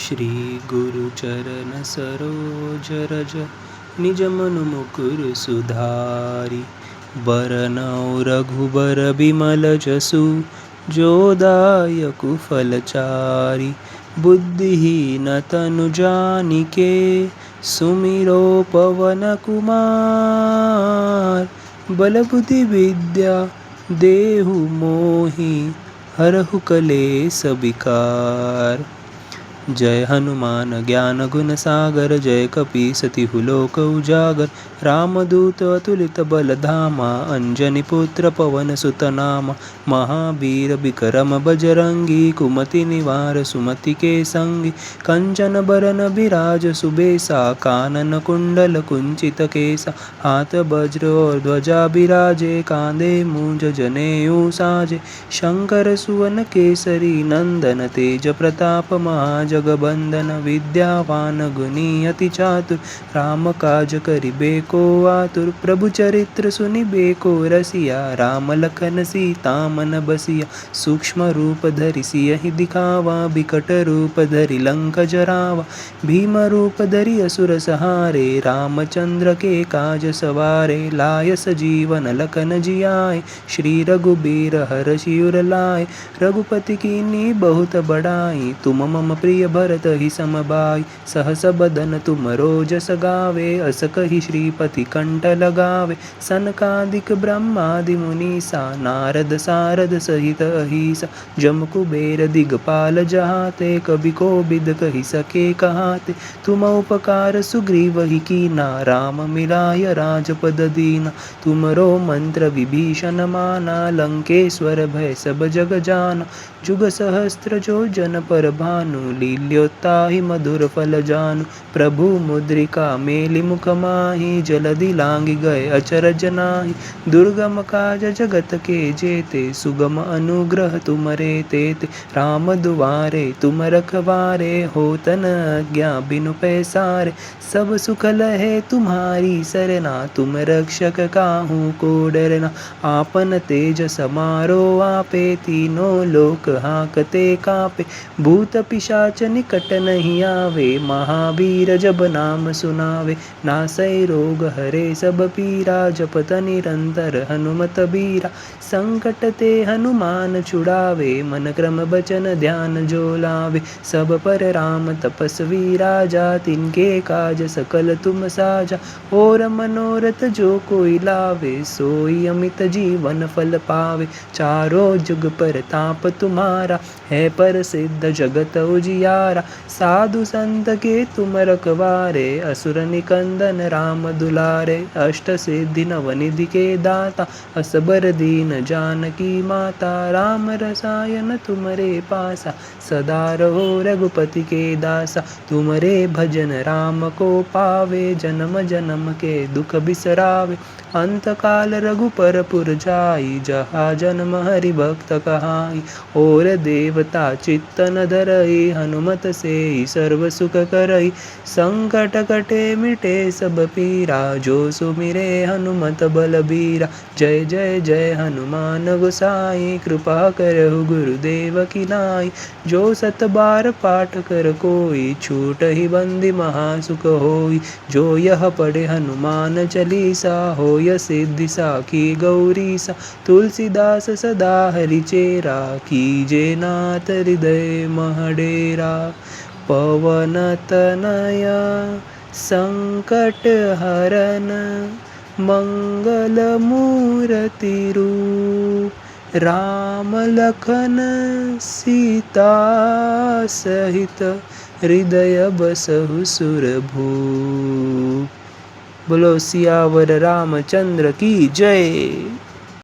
श्री गुरु चरण सरोज रज निज मन मुकुर सुधारी। बरनउँ रघुबर बिमल जसु जो दायक फलचारी। बुद्धिहीन तनु जानिके सुमिरो पवन कुमार। बल बुद्धि विद्या देहु मोहि हरहु कलेस विकार। जय हनुमान ज्ञान गुण सागर जय कपीस तिहु लोक उजागर। रामदूत अतुलित बल धामा अंजनी पुत्र पवन सुत नामा। महावीर विक्रम बजरंगी कुमति निवार सुमति के संगी। कंचन बरन बिराज सुबेसा कानन कुंडल कुंचित केसा। हाथ वज्र और ध्वजा बिराजे कांधे मूंज जनेऊ साजे। शंकर सुवन केसरी नंदन तेज प्रताप जगबंदन विद्यावान गुणी अति चातुर। राम काज करिबे को आतुर प्रभु चरित्र सुनिबे को रसिया। राम लखन सीता मन बसिया सूक्ष्म रूप धरि सियहि दिखावा। बिकट रूप धरि लंक जरावा भीम रूप धरि असुर सहारे। रामचंद्र के काज सवारे लाय सजीवन लखन जियाए। श्री रघुबीर हरषि उर लाए रघुपति कीन्ही बहुत बड़ाई। तुम मम प्रिय भरत ही समबाई सहस बदन तुम रोजस गावे। अस कहि श्रीपति कंठ लगावे सनकादिक ब्रह्मादि मुनीसा। नारद सारद सहित अहिसा जम कुबेर दिगपाल जहाते। कबि कोबिद कहि सके कहाते तुम उपकार सुग्रीव ही कीना। राम मिलाय राजपद दीना तुमरो मंत्र विभीषण माना। लंकेश्वर भय सब जग जाना जुग सहस्त्र जो जन पर भानु। लील्योताहि मधुर फल जानु प्रभु मुद्रिका मेलि मुख माहि। जलधि लांघि गए अचरज नाहि दुर्गम काज जगत के जेते। सुगम अनुग्रह तुमरे तेते राम दुआरे तुम रखवारे। होतन आज्ञा बिनु पैसारे सब सुख लहे तुम्हारी सरना। तुम रक्षक काहू को डरना आपन तेज समारो आपे। तीनों लोक हाकते कापे भूत पिशाच निकट नहीं आवे। महावीर जब नाम सुनावे नासै रोग हरे सब पीरा। जपत निरंतर हनुमत बीरा संकट ते हनुमान छुड़ावे। मन क्रम बचन ध्यान जो लावे सब पर राम तपस्वी राजा। तिनके काज सकल तुम साजा और मनोरथ जो कोई लावे। सोई अमित जीवन फल पावे चारों जुग परताप तुम्हारा। है प्रसिद्ध जगत उजियारा साधु संत के तुम रखवारे। असुर निकंदन राम दुलारे अष्ट सिद्धि नवनिधि के दाता। असबर दीन जानकी माता राम रसायन तुमरे पासा। सदा रहो रघुपति के दासा तुमरे भजन राम को पावे। जन्म जन्म के दुख बिसरावे अंत काल रघुपर पुर जाई। जहाँ जन्म हरि भक्त कहाई और देवता चित्त न धरई। हनुमत से सर्व सुख करई संकट कटे मिटे सब पीरा। जो सुमिरे हनुमत बलबीरा जय जय जय हनुमान गोसाई। कृपा करहु गुरुदेव की नाई जो सत बार पाठ कर कोई। छूट ही बंदी महासुख होई जो यह पढ़े हनुमान चालीसा। होय सिद्धि साखी गौरीसा तुलसीदास सदा हरिचेरा। कीजे नाथ हृदय महडेरा पवन तनया संकट हरन। मंगल मूर्ति रूप राम लखन सीता सहित। हृदय बसहु सुरभूप। बोलो सियावर रामचंद्र की जय।